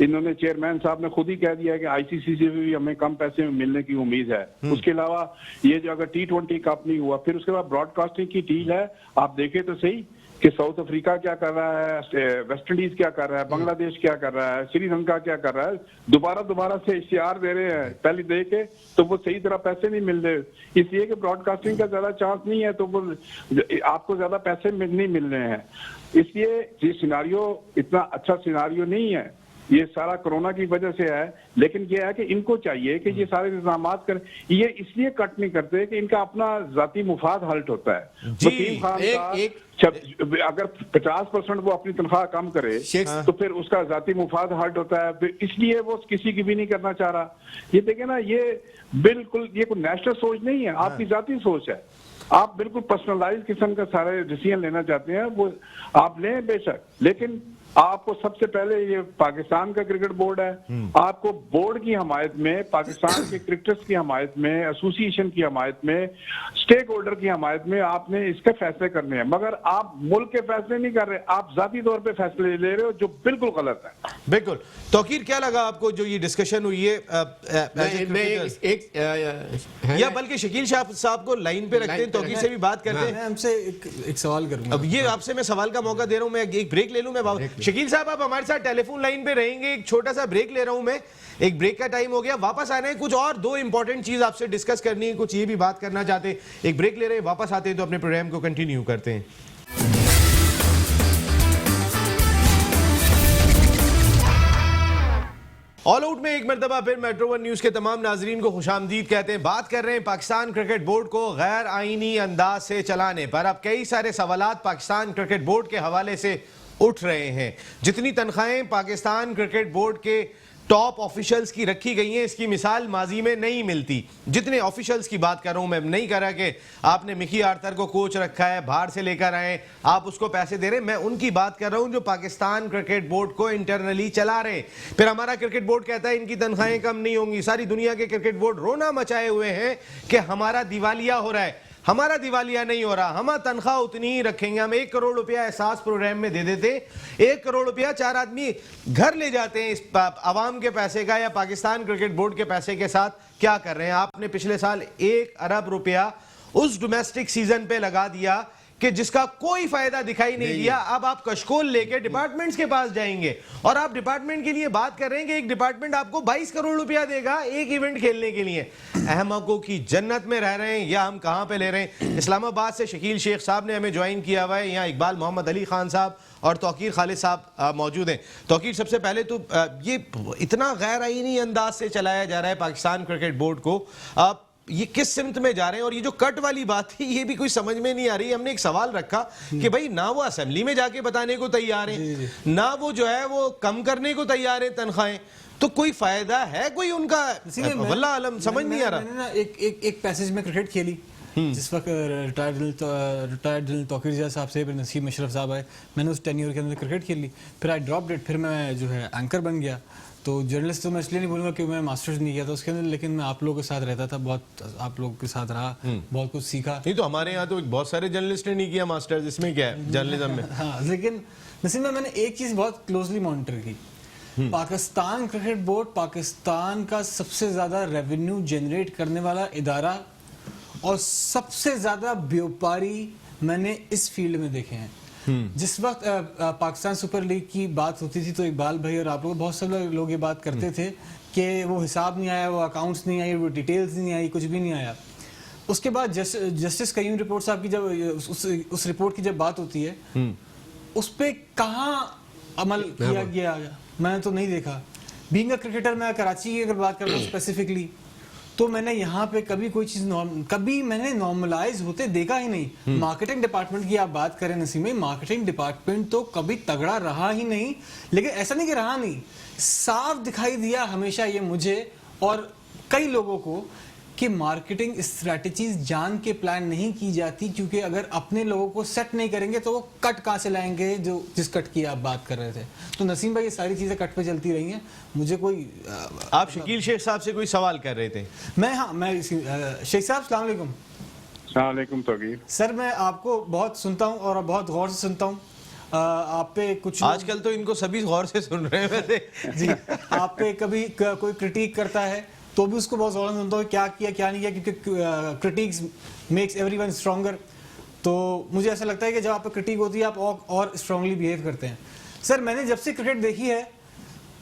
इन्होंने चेयरमैन साहब ने खुद ही कह दिया है कि आईसीसी से भी हमें कम पैसे में मिलने की उम्मीद है। उसके अलावा ये जो अगर T20 कप नहीं हुआ, फिर उसके बाद ब्रॉडकास्टिंग की डील है। आप देखें तो सही कि साउथ अफ्रीका क्या कर रहा है, वेस्ट इंडीज क्या कर रहा है, बांग्लादेश क्या कर रहा है, श्रीलंका क्या कर रहा है। दोबारा से इश्तिहार दे रहे हैं, पहले दे के तो वो सही तरह पैसे नहीं मिल रहे, इसलिए कि ब्रॉडकास्टिंग का ज्यादा चांस नहीं है, तो वो आपको ज्यादा पैसे नहीं मिल रहे हैं। इसलिए ये सिनारियो इतना अच्छा सिनारियो नहीं है। ये सारा कोरोना की वजह से है, लेकिन ये है कि इनको चाहिए कि ये सारे इंतजाम करें। ये इसलिए कट नहीं करते कि इनका अपना जाती मुफाद हल्ट होता है। वसीम खान का अगर 50% वो अपनी तनख्वाह कम करे तो फिर उसका जाती मुफाद हर्ट होता है, फिर इसलिए वो किसी की भी नहीं करना चाह रहा। ये देखे ना, ये बिल्कुल ये कोई नेशनल सोच नहीं है, आपकी जाती सोच है। आप बिल्कुल पर्सनलाइज किस्म का सारे डिसीजन लेना चाहते हैं, वो आप लें बेशक, लेकिन आपको सबसे पहले ये पाकिस्तान का क्रिकेट बोर्ड है, आपको बोर्ड की हमायत में, पाकिस्तान के क्रिकेटर्स की हमायत में, एसोसिएशन की हमायत में, स्टेक होल्डर की हमायत में आपने इसके फैसले करने हैं। मगर आप मुल्क के फैसले नहीं कर रहे, आप जाती तौर पे फैसले ले रहे हो, जो बिल्कुल गलत है। बिल्कुल। तौकीर, क्या लगा आपको जो ये डिस्कशन हुई है? या बल्कि शकील साहब को लाइन पे रखते हैं, तौकीर से भी बात करते हैं। मैं हमसे एक सवाल करूंगा। अब ये आपसे मैं सवाल का मौका दे रहा हूं, मैं एक ब्रेक ले लूं। मैं शकील साहब आप हमारे साथ टेलीफोन लाइन पे रहेंगे, एक छोटा सा ब्रेक ले रहा हूं मैं, एक ब्रेक का टाइम हो गया, वापस आने कुछ और 2 इंपॉर्टेंट चीज आपसे डिस्कस करनी है, कुछ ये भी बात करना चाहते हैं। एक ब्रेक ले रहे हैं, वापस आते हैं तो अपने प्रोग्राम को कंटिन्यू करते हैं। ऑल आउट में एक मरतबा फिर मेट्रो वन न्यूज के तमाम नाजरीन को खुशामदीद कहते हैं। बात कर रहे हैं पाकिस्तान क्रिकेट बोर्ड को गैर आईनी अंदाज से चलाने पर। अब कई सारे सवालात पाकिस्तान क्रिकेट बोर्ड के हवाले से उठ रहे हैं। जितनी तनख्वाहें पाकिस्तान क्रिकेट बोर्ड के टॉप ऑफिशियल्स की रखी गई हैं, इसकी मिसाल माजी में नहीं मिलती। जितने ऑफिशियल्स की बात कर रहा हूं मैं, नहीं कह रहा कि आपने मिकी आर्थर को कोच रखा है, बाहर से लेकर आए, आप उसको पैसे दे रहे हैं। मैं उनकी बात कर रहा हूं जो पाकिस्तान क्रिकेट बोर्ड को इंटरनली चला रहे। फिर हमारा क्रिकेट बोर्ड कहता है इनकी तनख्वाहें कम नहीं होंगी। सारी दुनिया के क्रिकेट बोर्ड रोना मचाए हुए हैं कि हमारा दिवालिया हो रहा है। हमारा दिवालिया नहीं हो रहा, हम तनख्वाह उतनी ही रखेंगे। हम 1 करोड़ रुपया एहसास प्रोग्राम में दे देते, 1 करोड़ रुपया 4 आदमी घर ले जाते हैं। इस आवाम के पैसे का या पाकिस्तान क्रिकेट बोर्ड के पैसे के साथ क्या कर रहे हैं? आपने पिछले साल 1 अरब रुपया उस डोमेस्टिक सीजन पे लगा दिया कि जिसका कोई फायदा दिखाई नहीं दिया। अब आप कशकोल लेके डिपार्टमेंट्स के पास जाएंगे और आप डिपार्टमेंट के लिए बात कर रहे हैं कि एक डिपार्टमेंट आपको 22 करोड़ रुपया देगा एक इवेंट खेलने के लिए। अहमकों की जन्नत में रह रहे हैं या हम कहां पे ले रहे हैं? इस्लामाबाद से शकील शेख साहब ने हमें ज्वाइन किया हुआ है, यहाँ इकबाल मोहम्मद अली खान साहब और तौकीर खालिद साहब मौजूद हैं। तौकीर, सबसे पहले तो ये इतना गैर आईनी अंदाज से चलाया जा रहा है पाकिस्तान क्रिकेट बोर्ड को, ये किस सिमत में जा रहे हैं? और ये जो कट वाली बात थी ये भी कोई समझ में नहीं आ रही। हमने एक सवाल रखा कि भाई ना वो असेंबली में जाके बताने को तैयार है, ना वो जो है वो कम करने को तैयार है तनख्वाहें, तो कोई फायदा है कोई उनका? वल्लाह आलम समझ नहीं आ रहा। मैंने ना एक पैसेज में क्रिकेट खेली जिस वक्त रिटायर्ड तौकीर साहब से, फिर नसीम अशरफ साहब आए, मैंने उस टेन्योर के अंदर क्रिकेट खेल ली, फिर आई ड्रॉप्ड इट, फिर मैं जो है एंकर बन गया। तो जर्नलिस्ट तो मैं इसलिए नहीं बोलूँगा कि मैं मास्टर्स नहीं किया था उसके अंदर, लेकिन मैं आप लोगों के साथ रहता था, बहुत आप लोगों के साथ रहा, बहुत कुछ सीखा। नहीं तो हमारे यहाँ तो बहुत सारे जर्नलिस्ट ने नहीं किया मास्टर्स, इसमें क्या है जर्नलिज्म में। हाँ, लेकिन नसीम में मैंने एक चीज़ बहुत क्लोजली मॉनिटर की, पाकिस्तान क्रिकेट बोर्ड पाकिस्तान का सबसे ज़्यादा रेवेन्यू जनरेट करने वाला इदारा और सबसे ज़्यादा व्यापारी मैंने इस फील्ड में देखे हैं। जिस वक्त पाकिस्तान सुपर लीग की बात होती थी तो इकबाल भाई और आप लोग बहुत सारे लोग ये बात करते थे कि वो हिसाब नहीं आया, वो अकाउंट्स नहीं आई, वो डिटेल्स नहीं आई, कुछ भी नहीं आया। उसके बाद जस्टिस कयूम रिपोर्ट साहब की जब उस रिपोर्ट की जब बात होती है उस पर कहाँ अमल किया गया मैंने तो नहीं देखा। बीइंग अ क्रिकेटर मैं कराची की अगर बात करता हूँ स्पेसिफिकली, तो मैंने यहाँ पे कभी कोई चीज़ कभी मैंने नॉर्मलाइज होते देखा ही नहीं। मार्केटिंग डिपार्टमेंट की आप बात करें नसीम में, मार्केटिंग डिपार्टमेंट तो कभी तगड़ा रहा ही नहीं, लेकिन ऐसा नहीं कि रहा नहीं, साफ दिखाई दिया हमेशा ये मुझे और कई लोगों को कि मार्केटिंग स्ट्रैटेजीज जान के प्लान नहीं की जाती, क्योंकि अगर अपने लोगों को सेट नहीं करेंगे तो वो कट कहाँ से लाएंगे, जो जिस कट की आप बात कर रहे थे। तो नसीम भाई ये सारी चीज़ें कट पे चलती रही हैं। मुझे कोई आप शकील शेख साहब से कोई सवाल कर रहे थे? मैं शेख साहब अस्सलाम वालेकुम। अस्सलाम वालेकुम तौकीर। सर मैं आपको बहुत सुनता हूँ और बहुत गौर से सुनता हूँ। आप पे कुछ आजकल तो इनको सभी गौर से सुन रहे हैं वैसे। जी, आप पे कभी कोई क्रिटिक करता है तो भी उसको बहुत ज़्यादा सुनता हूँ, क्या किया क्या नहीं किया, क्योंकि क्रिटिक्स मेक्स एवरीवन स्ट्रॉन्गर। तो मुझे ऐसा लगता है कि जब आप पे क्रिटिक होती है आप और स्ट्रांगली बिहेव करते हैं। सर मैंने जब से क्रिकेट देखी है,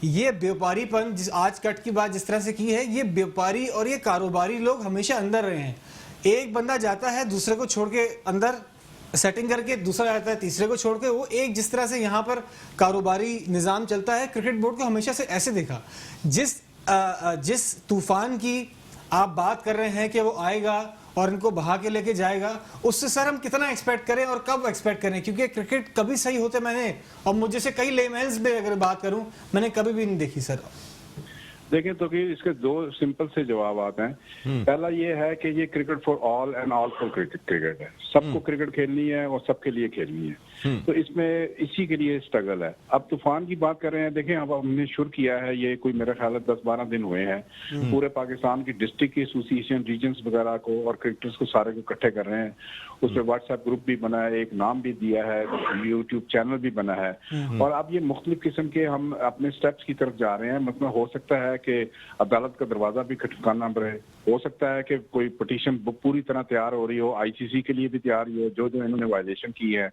ये व्यापारीपन जिस आज कट की बात जिस तरह से की है, ये व्यापारी और ये कारोबारी लोग हमेशा अंदर रहे हैं। एक बंदा जाता है दूसरे को छोड़ के अंदर सेटिंग करके, दूसरा आता है तीसरे को छोड़ के, वो एक जिस तरह से यहाँ पर कारोबारी निज़ाम चलता है, क्रिकेट बोर्ड को हमेशा से ऐसे देखा। जिस तूफान की आप बात कर रहे हैं कि वो आएगा और इनको बहा के लेके जाएगा, उससे सर हम कितना एक्सपेक्ट करें और कब एक्सपेक्ट करें, क्योंकि क्रिकेट कभी सही होते मैंने और मुझे से कई लेमेंस में अगर बात करूं मैंने कभी भी नहीं देखी सर। देखिए तो कि इसके दो सिंपल से जवाब आते हैं। पहला ये है कि ये cricket for all and all for cricket है, सबको क्रिकेट खेलनी है और सबके लिए खेलनी है। तो इसमें इसी के लिए स्ट्रगल है। अब तूफान की बात कर रहे हैं, देखें अब हमने शुरू किया है, ये कोई मेरा ख्याल है 10-12 दिन हुए हैं। पूरे पाकिस्तान की डिस्ट्रिक्ट की एसोसिएशन रीजन्स वगैरह को और क्रिकेटर्स को सारे को इकट्ठे कर रहे हैं। उस पर व्हाट्सएप ग्रुप भी बना है, एक नाम भी दिया है, यूट्यूब चैनल भी बना है। और अब ये मुख्तलिफ किस्म के हम अपने स्टेप्स की तरफ जा रहे हैं। मतलब हो सकता है कि अदालत का दरवाजा भी खटखटाना पड़े, हो सकता है कि कोई पिटीशन पूरी तरह तैयार हो रही हो, आईसीसी के लिए भी तैयार ही हो, जो इन्होंने वायलेशन की है।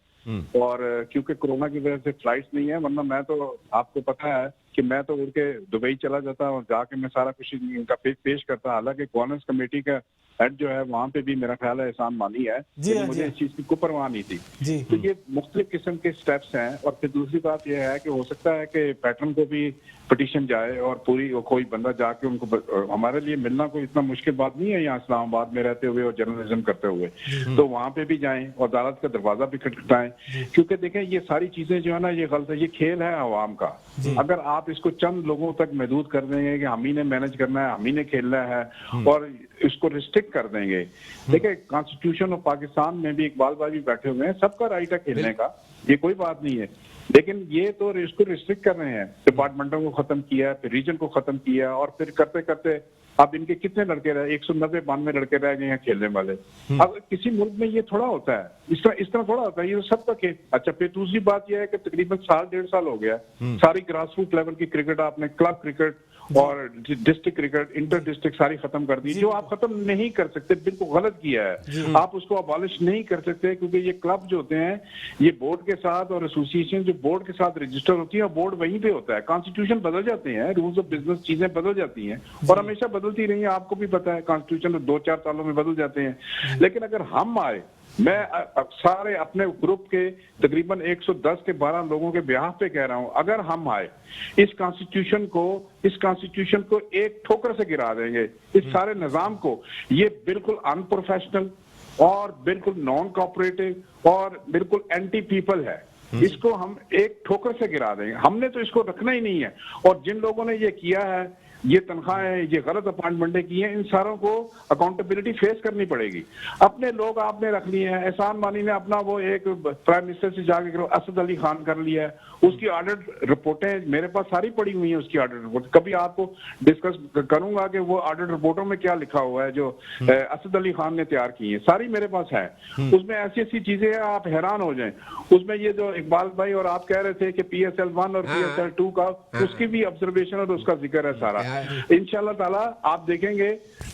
और क्योंकि कोरोना की वजह से फ्लाइट्स नहीं है, वरना मैं तो आपको पता है कि मैं तो उड़ के दुबई चला जाता और जाके मैं सारा कुछ इनका पेश करता। हालांकि गवर्नेंस कमेटी का हेड जो है वहाँ पे भी मेरा ख्याल है एहसान मानी है, मुझे इस चीज की कोई परवाह नहीं थी। तो ये मुख्तलिफ किस्म के स्टेप्स हैं। और फिर दूसरी बात यह है कि हो सकता है कि पैटर्न को भी पिटीशन जाए और पूरी कोई बंदा जाके उनको, हमारे लिए मिलना कोई इतना मुश्किल बात नहीं है यहाँ इस्लामाबाद में रहते हुए और जर्नलिज्म करते हुए, तो वहाँ पे भी जाएं और अदालत का दरवाजा भी खटखटाएं। क्योंकि देखें ये सारी चीजें जो है ना, ये गलत है, ये खेल है अवाम का। अगर आप इसको चंद लोगों तक महदूद कर देंगे कि हम ही ने मैनेज करना है, हम ही ने खेलना है और इसको रिस्ट्रिक्ट कर देंगे। देखिए कॉन्स्टिट्यूशन ऑफ पाकिस्तान में भी इकबाल भाई भी बैठे हुए हैं, सबका राइट है खेलने का, ये कोई बात नहीं है। लेकिन ये तो इसको रिस्ट्रिक्ट कर रहे हैं, डिपार्टमेंटों को खत्म किया, फिर रीजन को खत्म किया और फिर करते करते अब इनके कितने लड़के रहे, 190-92 लड़के रह गए हैं खेलने वाले। अब किसी मुल्क में ये थोड़ा होता है, इस तरह थोड़ा होता है, ये तो सबका खेल। अच्छा फिर दूसरी बात यह है कि तकरीबन 1.5 साल हो गया, सारी ग्रास रूट लेवल की क्रिकेट आपने क्लब क्रिकेट और डिस्ट्रिक्ट क्रिकेट, इंटर डिस्ट्रिक्ट सारी खत्म कर दी। जो आप खत्म नहीं कर सकते, बिल्कुल गलत किया है, आप उसको अबॉलिश नहीं कर सकते, क्योंकि ये क्लब जो होते हैं ये बोर्ड के साथ और एसोसिएशन जो बोर्ड के साथ रजिस्टर होती है, बोर्ड वहीं पे होता है। कॉन्स्टिट्यूशन बदल जाते हैं, रूल्स ऑफ बिजनेस चीजें बदल जाती हैं और हमेशा बदलती रही है, आपको भी पता है। कॉन्स्टिट्यूशन 2-4 सालों में बदल जाते हैं। लेकिन अगर हम आए, मैं सारे अपने ग्रुप के तकरीबन 110 के 12 लोगों के ब्याह पे कह रहा हूं, अगर हम आए इस कॉन्स्टिट्यूशन को एक ठोकर से गिरा देंगे, इस सारे निजाम को। ये बिल्कुल अनप्रोफेशनल और बिल्कुल नॉन कोऑपरेटिव और बिल्कुल एंटी पीपल है। इसको हम एक ठोकर से गिरा देंगे, हमने तो इसको रखना ही नहीं है। और जिन लोगों ने ये किया है ये तनख्वाहें, ये गलत अपॉइंटमेंटें की हैं, इन सारों को अकाउंटेबिलिटी फेस करनी पड़ेगी। अपने लोग आपने रख लिए हैं। एहसान मानी ने अपना वो एक प्राइम मिनिस्टर से जाके असद अली खान कर लिया है, उसकी ऑडिट रिपोर्टें मेरे पास सारी पड़ी हुई हैं, उसकी ऑडिट रिपोर्ट। कभी आपको डिस्कस करूंगा कि वो ऑडिट रिपोर्टों में क्या लिखा हुआ है जो असद अली खान ने तैयार की है, सारी मेरे पास है। उसमें ऐसी ऐसी चीजें हैं आप हैरान हो जाएं। उसमें ये जो इकबाल भाई और आप कह रहे थे कि PSL 1 और PSL 2 का, उसकी भी ऑब्जर्वेशन और उसका जिक्र है सारा। इंशाल्लाह ताला आप देखेंगे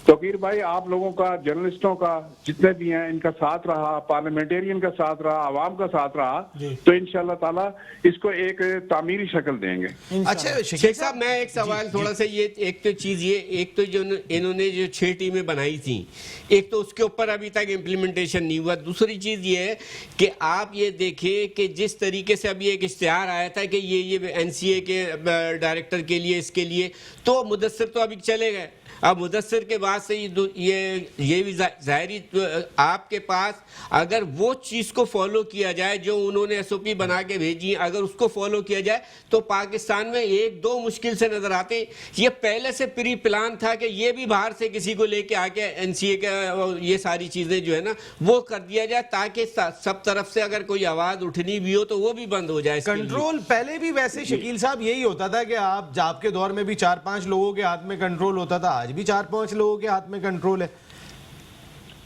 तौकीर भाई, आप लोगों का, जर्नलिस्टों का, जितने भी हैं, इनका साथ रहा, पार्लियामेंटेरियन का साथ रहा, आवाम का साथ रहा, तो इंशाल्लाह ताला इसको एक तामीरी शक्ल देंगे। अच्छा शेख साहब, मैं एक सवाल थोड़ा सा, ये एक तो चीज, ये एक तो जो इन्होंने जो 6 टीमें बनाई थी, एक तो उसके ऊपर अभी तक इम्प्लीमेंटेशन नहीं हुआ। दूसरी चीज ये है कि आप ये देखिए कि जिस तरीके से अभी एक इश्तिहार आया था कि ये NCA के डायरेक्टर के लिए, इसके लिए, तो मुदस्सिर तो अभी चले गए। अब मुदस्सिर के बाद से ये भी जाहिर, आपके पास अगर वो चीज़ को फॉलो किया जाए जो उन्होंने SOP बना के भेजी, अगर उसको फॉलो किया जाए तो पाकिस्तान में 1-2 मुश्किल से नजर आते। ये पहले से प्री प्लान था कि ये भी बाहर से किसी को लेके आके NCA का ये सारी चीज़ें जो है ना वो कर दिया जाए, ताकि सब तरफ से अगर कोई आवाज़ उठनी भी हो तो वो भी बंद हो जाए। कंट्रोल पहले भी वैसे शकील साहब यही होता था कि आपके दौर में भी 4-5 लोगों के हाथ में कंट्रोल होता था, आज भी 4-5 लोगों के हाथ में कंट्रोल है।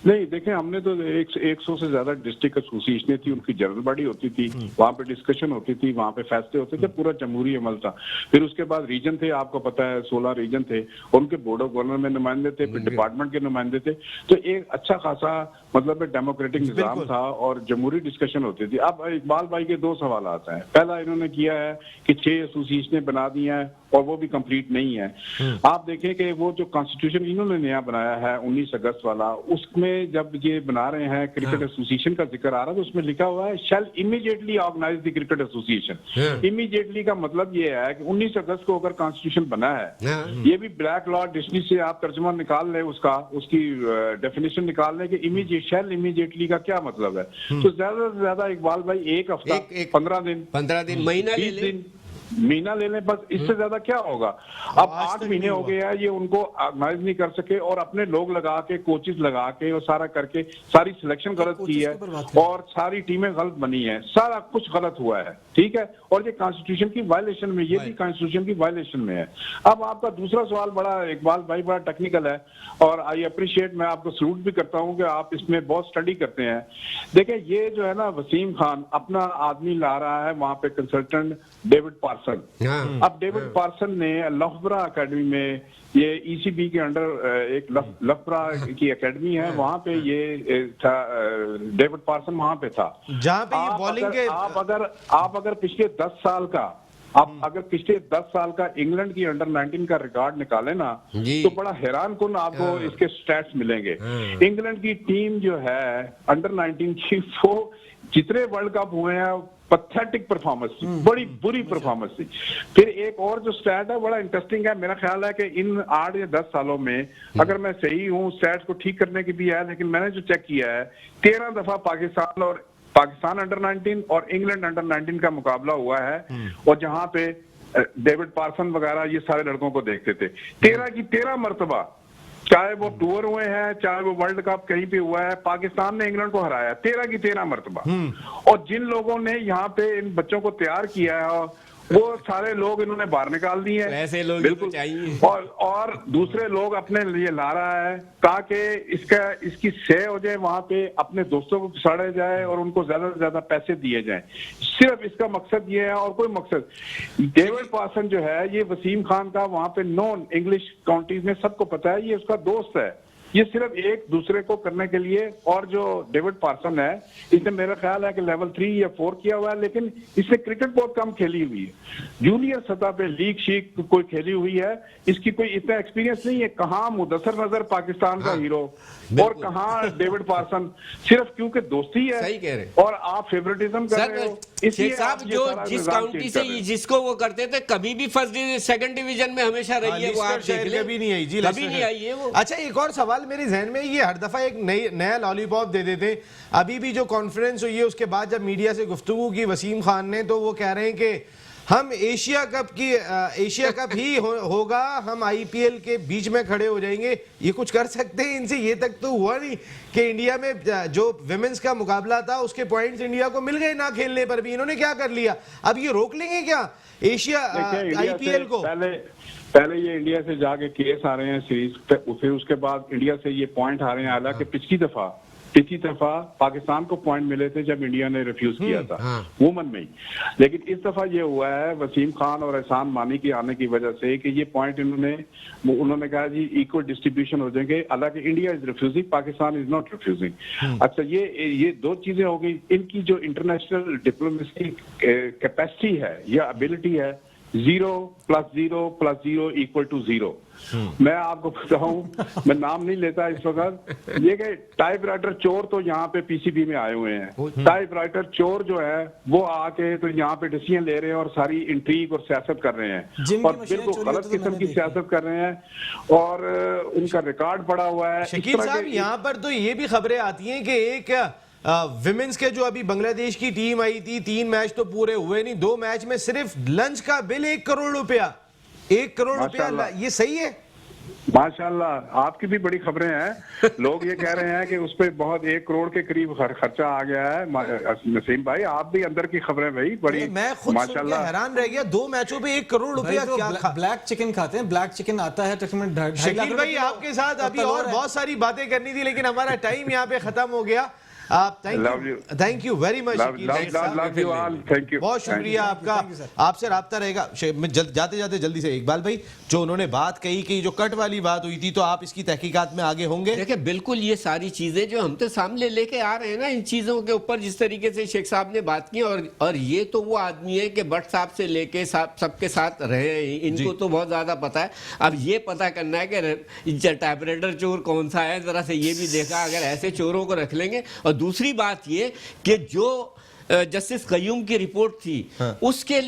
नहीं देखें, हमने तो 100 से ज्यादा डिस्ट्रिक्ट एसोसिएशनें थी, उनकी जनरल बॉडी होती थी, वहां पे डिस्कशन होती थी, वहां पे फैसले होते थे, पूरा जमहूरी अमल था। फिर उसके बाद रीजन थे, आपको पता है 16 रीजन थे, उनके बोर्ड ऑफ गवर्नर में नुमाइंदे थे, फिर डिपार्टमेंट के नुमाइंदे थे, तो एक अच्छा खासा मतलब डेमोक्रेटिक निजाम था और जमहूरी डिस्कशन होती थी। अब इकबाल भाई के 2 सवाल आता है। पहला इन्होंने किया है कि 6 एसोसिएशनें बना दी हैं और वो भी कंप्लीट नहीं है। आप देखें कि वो जो कॉन्स्टिट्यूशन इन्होंने नया बनाया है 19 अगस्त वाला, उसमें जब ये बना रहे हैं क्रिकेट एसोसिएशन का जिक्र आ रहा है, तो उसमें लिखा हुआ है shall immediately organise the cricket association. Immediately का मतलब ये है कि 19 अगस्त को अगर कॉन्स्टिट्यूशन बना है, ये भी ब्लैक लॉ डिक्शनरी से आप तर्जुमा निकाल लें, उसकी डेफिनेशन निकाल लें कि इमीडिएट शैल इमीडिएटली का क्या मतलब है। तो ज्यादा से ज्यादा इकबाल भाई 1 हफ्ता, 15 दिन, महीना, 20 दिन, महीना ले लें, बस इससे ज्यादा क्या होगा। अब 8 महीने हो गए हैं, ये उनको ऑर्गेनाइज नहीं कर सके और अपने लोग लगा के, कोचेस लगा के और सारा करके सारी सिलेक्शन गलत की है और सारी टीमें गलत बनी है, सारा कुछ गलत हुआ है, ठीक है। और ये कॉन्स्टिट्यूशन की वायलेशन में, ये भी कॉन्स्टिट्यूशन की वायलेशन में है। अब आपका दूसरा सवाल बड़ा इकबाल भाई बड़ा टेक्निकल है और आई अप्रिशिएट, मैं आपको सल्यूट भी करता हूँ कि आप इसमें बहुत स्टडी करते हैं। देखिए ये जो है ना, वसीम खान अपना आदमी ला रहा है वहां पे, कंसल्टेंट डेविड पार्सन। अब डेविड पार्सन ने लफ्बरा अकेडमी में, ये ECB के अंडर एक लफ्बरा की एकेडमी है, वहां पे ये था, डेविड पार्सन वहां पे था, जहां पे ये बॉलिंग के आप अगर पिछले 10 साल का, आप अगर पिछले 10 साल का इंग्लैंड की अंडर 19 का रिकॉर्ड निकाले ना, तो बड़ा हैरान कुन आपको इसके स्टैट्स मिलेंगे। इंग्लैंड की टीम जो है अंडर 19 की, वो जितने वर्ल्ड कप हुए हैं पैथेटिक परफॉर्मेंस थी, बड़ी बुरी परफॉर्मेंस थी। फिर एक और जो स्टैट है बड़ा इंटरेस्टिंग है, मेरा ख्याल है कि इन 8 या 10 सालों में, अगर मैं सही हूँ, स्टैट्स को ठीक करने की भी है, लेकिन मैंने जो चेक किया है 13 दफा पाकिस्तान अंडर 19 और इंग्लैंड अंडर 19 का मुकाबला हुआ है, और जहां पे डेविड पार्सन वगैरह ये सारे लड़कों को देखते थे। 13 की 13 मरतबा, चाहे वो टूर हुए हैं, चाहे वो वर्ल्ड कप कहीं पे हुआ है, पाकिस्तान ने इंग्लैंड को हराया 13 की 13 मरतबा। और जिन लोगों ने यहाँ पे इन बच्चों को तैयार किया है, वो सारे लोग इन्होंने बाहर निकाल दिए हैं। ऐसे लोग बिल्कुल चाहिए। और दूसरे लोग अपने लिए ला रहा है ताकि इसकी सह हो जाए, वहां पे अपने दोस्तों को पिसाड़ा जाए और उनको ज्यादा से ज्यादा पैसे दिए जाएं। सिर्फ इसका मकसद ये है और कोई मकसद। डेविड पार्सन जो है, ये वसीम खान का वहां पे नॉन इंग्लिश काउंटीज में सबको पता है, ये उसका दोस्त है। ये सिर्फ एक दूसरे को करने के लिए। और जो डेविड पार्सन है, इसने मेरा ख्याल है कि लेवल 3 या 4 किया हुआ है, लेकिन इसने क्रिकेट बहुत कम खेली हुई है। जूनियर सतह पे लीग शीग कोई खेली हुई है, इसकी कोई इतना एक्सपीरियंस नहीं है। कहाँ मुदस्सर नजर पाकिस्तान का हीरो और कहाँ डेविड पार्सन, सिर्फ क्योंकि दोस्ती है। सही कह रहे और आप फेवरेटिज्म कर रहे हो, इसलिए साहब जो जिस काउंटी से जिसको वो करते थे, कभी भी फर्स्ट सेकंड डिवीजन में हमेशा रही है वो, आप देख लें, कभी नहीं आई जी, कभी नहीं आई है वो। अच्छा, एक और सवाल मेरे जहन में, ये हर दफा एक नया लॉलीपॉप दे देते। अभी भी जो कॉन्फ्रेंस हुई है उसके बाद जब मीडिया से गुफ्तगू की वसीम खान ने, तो वो कह रहे हैं कि हम एशिया कप ही होगा, हम आईपीएल के बीच में खड़े हो जाएंगे, ये कुछ कर सकते हैं इनसे? ये तक तो हुआ नहीं कि इंडिया में जो विमेंस का मुकाबला था उसके पॉइंट्स इंडिया को मिल गए ना खेलने पर भी, इन्होंने क्या कर लिया? अब ये रोक लेंगे क्या एशिया आईपीएल को? पहले ये इंडिया से जाके केस आ रहे हैं सीरीज पे, फिर उसके बाद इंडिया से ये पॉइंट आ रहे हैं। हालांकि पिछली दफा पाकिस्तान को पॉइंट मिले थे जब इंडिया ने रिफ्यूज किया था वुमन में ही, लेकिन इस दफा ये हुआ है वसीम खान और एहसान मानी के आने की वजह से कि ये पॉइंट उन्होंने कहा जी इक्वल डिस्ट्रीब्यूशन हो जाएंगे। हालांकि India is refusing, Pakistan is not refusing. अच्छा, ये दो चीजें हो गई। इनकी जो इंटरनेशनल डिप्लोमेसी कैपेसिटी है या एबिलिटी है, 0 + 0 + 0 = 0। मैं आपको बताऊं, मैं नाम नहीं लेता इस वक्त, ये कि टाइप राइटर चोर तो यहाँ पे पीसीबी में आए हुए हैं। टाइप राइटर चोर जो है वो आके तो यहाँ पे डिसीजन ले रहे हैं और सारी इंट्रीग और सियासत कर रहे हैं, और बिल्कुल गलत किस्म की सियासत कर रहे हैं, और उनका रिकॉर्ड पड़ा हुआ है। शकील साहब, यहाँ पर तो ये भी खबरें आती हैं कि एक विमेंस के जो अभी बांग्लादेश की टीम आई थी, 3 मैच तो पूरे हुए नहीं, 2 मैच में सिर्फ लंच का बिल 1 करोड़ रुपया, 1 करोड़ रुपया, ये सही है? माशाल्लाह, आपकी भी बड़ी खबरें हैं। लोग ये कह रहे हैं कि उस पर बहुत 1 करोड़ के करीब खर्चा आ गया है। नसीम भाई, आप भी अंदर की खबरें भाई बड़ी, मैं खुद माशाल्लाह हैरान रह गया। 2 मैचों पे 1 करोड़ रुपया क्या? ब्लैक चिकन खाते हैं, ब्लैक चिकन आता है तकरीबन। शकील भाई, आपके साथ अभी और बहुत सारी बातें करनी थी, लेकिन हमारा टाइम यहाँ पे खत्म हो गया। आप थैंक यू वेरी मच, बहुत शुक्रिया आपका, आपसे राब्ता रहेगा। जाते जाते जल्दी से इकबाल भाई, जो उन्होंने बात कही कि जो कट वाली बात हुई थी, तो आप इसकी तहकीकात में आगे होंगे? देखिए, बिल्कुल ये सारी चीजें जो हम तो सामने लेके आ रहे हैं ना, इन चीजों के ऊपर जिस तरीके से शेख साहब ने बात की, और ये तो वो आदमी है कि भट्ट साहब से लेके सबके साथ रहे, इनको तो बहुत ज्यादा पता है। अब ये पता करना है कि टाइपराइटर चोर कौन सा है, जरा से ये भी देखा। अगर ऐसे चोरों को रख लेंगे, और दूसरी बात ये कि जो जस्टिस कयूम की रिपोर्ट थी, उसके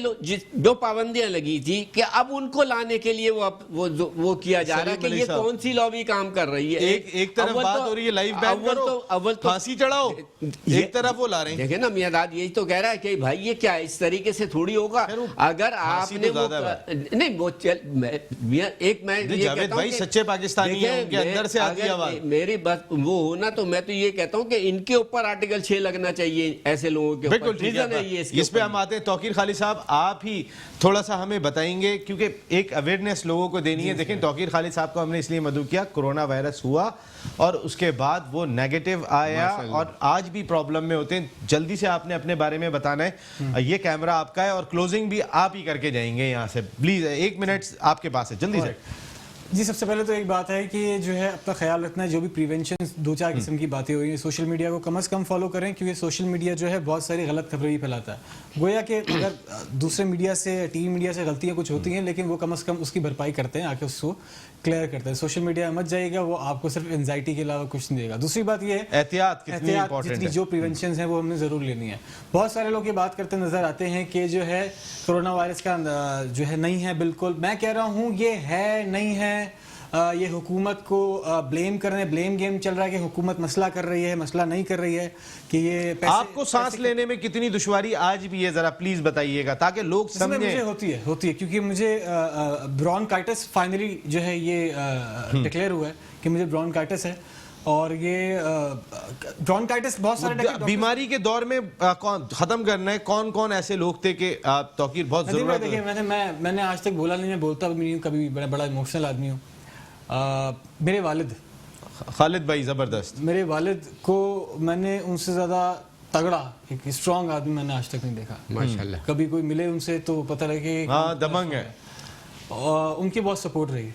जो पाबंदियां लगी थी कि अब उनको लाने के लिए वो किया जा रहा है कि ये कौन सी लॉबी काम कर रही है। एक तरफ बात हो रही है लाइव बैन करो, अव्वल तो फांसी चढ़ाओ, एक तरफ वो ला रहे हैं। देखे ना, मियादाद यही तो कह रहा है कि भाई ये क्या इस तरीके से थोड़ी होगा। अगर आपने नहीं वो जावेद भाई सच्चे पाकिस्तानी हैं, उनके अंदर से आती है आवाज। मेरी बात वो होना, तो मैं तो ये कहता हूँ कि इनके ऊपर आर्टिकल 6 लगना चाहिए ऐसे लोगों के। बिल्कुल ठीक है, इस पे हम आते हैं। तौकीर खालिद साहब, आप ही थोड़ा सा हमें बताएंगे, क्योंकि एक अवेयरनेस लोगों को देनी है। देखें, तौकीर खालिद साहब को हमने इसलिए मदऊ किया, कोरोना वायरस हुआ और उसके बाद वो नेगेटिव आया, और आज भी प्रॉब्लम में होते हैं। जल्दी से आपने अपने बारे में बताना है, ये कैमरा आपका है और क्लोजिंग भी आप ही करके जाएंगे यहाँ से। प्लीज 1 मिनट आपके पास है, जल्दी से। जी, सबसे पहले तो एक बात है कि जो है अपना ख्याल रखना है। जो भी प्रिवेंशन 2-4 किस्म की बातें हुई हैं, सोशल मीडिया को कम से कम फॉलो करें, क्योंकि सोशल मीडिया जो है बहुत सारी गलत खबरें भी फैलाता है। गोया कि अगर दूसरे मीडिया से, टीवी मीडिया से गलतियां कुछ होती हैं, लेकिन वो कम से कम उसकी भरपाई करते हैं, आके उसको क्लियर करते हैं। सोशल मीडिया मत जाइएगा, वो आपको सिर्फ एंजाइटी के अलावा कुछ नहीं देगा। दूसरी बात ये है, एहतियात जितनी जो प्रिवेंशन है वो हमने जरूर लेनी है। बहुत सारे लोग ये बात करते नजर आते हैं कि जो है कोरोना वायरस का जो है नहीं है। बिल्कुल मैं कह रहा हूँ ये है, नहीं है। ये हुकूमत को ब्लेम कर रहे हैं, ब्लेम गेम चल रहा है कि हुकूमत मसला कर रही है, मसला नहीं कर रही है। कि ये आपको सांस लेने में कितनी दुश्वारी आज भी है, जरा प्लीज बताइएगा ताकि लोग समझें। मुझे होती है क्योंकि मुझे ब्रोंकाइटिस फाइनली जो है ये डिक्लेयर हुआ है कि मुझे ब्रोंकाइटिस है। और ये ब्रोंकाइटिस बहुत सारे बीमारी के दौर में कौन खत्म करना है, कौन कौन ऐसे लोग थे कि तौकीर बहुत जरूरत है? देखिए, मैंने आज तक बोला नहीं, मैं बोलता भी नहीं, कभी बड़ा इमोशनल आदमी हूँ। मेरे वालिद खालिद भाई जबरदस्त, मेरे वालिद को मैंने उनसे ज्यादा तगड़ा एक स्ट्रॉन्ग आदमी मैंने आज तक नहीं देखा माशाल्लाह। कभी कोई मिले उनसे तो पता लगे हाँ दबंग है। उनकी बहुत सपोर्ट रही,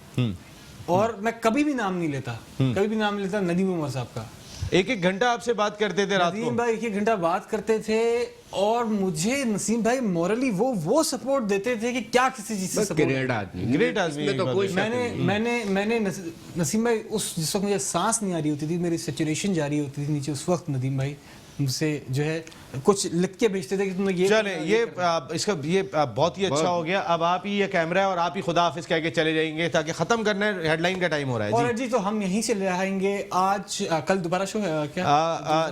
और मैं कभी भी नाम नहीं लेता, नदीम उमर साहब का। 1-1 घंटा आपसे बात करते थे रात को। नदीम भाई 1-1 घंटा बात करते थे, और मुझे नसीम भाई मोरली वो सपोर्ट देते थे कि क्या किसी चीज से सपोर्ट। ग्रेट आदमी तो कोई मैंने नसीम भाई, उस जिस वक्त मुझे सांस नहीं आ रही होती थी, मेरी सैचुरेशन जा रही होती थी नीचे, उस वक्त नदीम भाई मुझसे जो है कुछ लिख के भेजते थे कि तुमने ये चले ये इसका ये बहुत ही अच्छा हो गया। अब आप ही ये कैमरा है और आप ही खुदा हाफिज कह के चले जाएंगे ताकि खत्म करना है, हेडलाइन का टाइम हो रहा है और जी तो हम यहीं से ले आएंगे आज कल दोबारा शो है क्या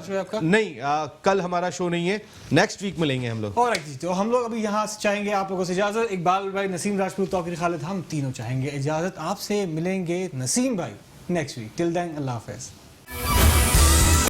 शो है आपका? नहीं कल हमारा शो नहीं है, नेक्स्ट वीक मिलेंगे हम लोग। और जी तो हम लोग अभी यहाँ से चाहेंगे आप लोगों से इजाजत। इकबाल भाई, नसीम राजपूत, तौकीर खालिद, हम तीनों चाहेंगे इजाजत। आपसे मिलेंगे नसीम भाई नेक्स्ट वीक। टिल देन अल्लाह हाफिज।